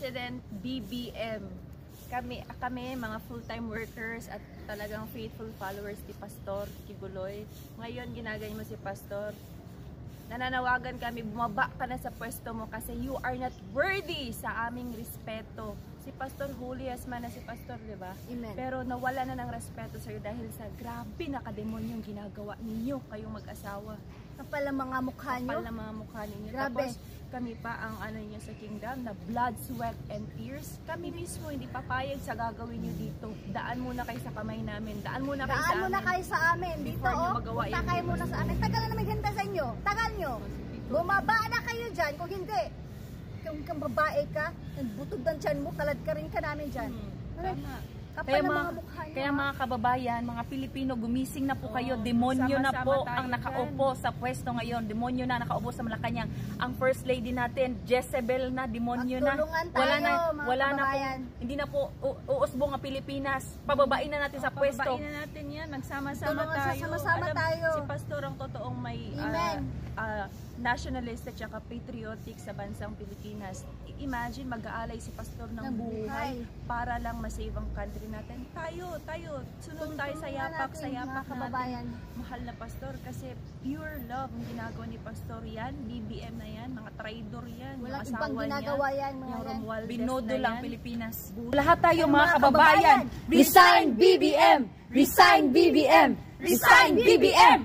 President BBM. Kami mga full-time workers at talagang faithful followers ni Pastor Kibuloy. Ngayon ginagayon mo si Pastor. Nananawagan kami, bumaba ka na sa pwesto mo kasi you are not worthy sa aming respeto. Si Pastor huli as man na si Pastor, di ba? Amen. Pero nawala na ng respeto sa'yo dahil sa grabe na kademonyong ginagawa ninyo kayong mag-asawa. Kapal ang mga mukha nyo. Kapal na mga mukha ninyo. Grabe. Tapos kami pa ang ano niyo sa kingdom na blood, sweat, and tears. Kami mismo hindi papayag sa gagawin niyo dito. Daan muna kayo sa kamay namin. Daan muna kayo sa amin. Daan muna kayo sa amin. Dito, punta kayo muna sa amin. Tagal na namin hintay sa inyo. Tagal nyo. Bumaba na kayo dyan. Kung hindi, kung babae ka, butog ng tiyan mo, kalad ka rin ka namin dyan. Tama. Kapal ang mga mukha nyo. Kaya mga kababayan, mga Pilipino, gumising na po kayo. Demonyo na po ang nakaupo sa pwesto ngayon. Demonyo na nakaupo sa Malacanang. Ang First Lady natin, Jezebel na, demonyo na. Wala na po, hindi na po uusbong ang Pilipinas. Pababain na natin sa pwesto. Pababain na natin yan. Magsama-sama tayo. Sama-sama tayo. Si Pastor ang totoong may nationalist at saka patriotic sa bansang Pilipinas. Imagine, mag-aalay si Pastor ng buhay para lang masave ang country natin. Tayo, sunod tayo sa yapak natin. Mahal na Pastor, kasi pure love ang ginagawa ni Pastor yan. BBM na yan, mga traidor yan. Walang ibang ginagawa yan. Binodo lang Pilipinas. Lahat tayo mga kababayan, resign BBM! Resign BBM! Resign BBM!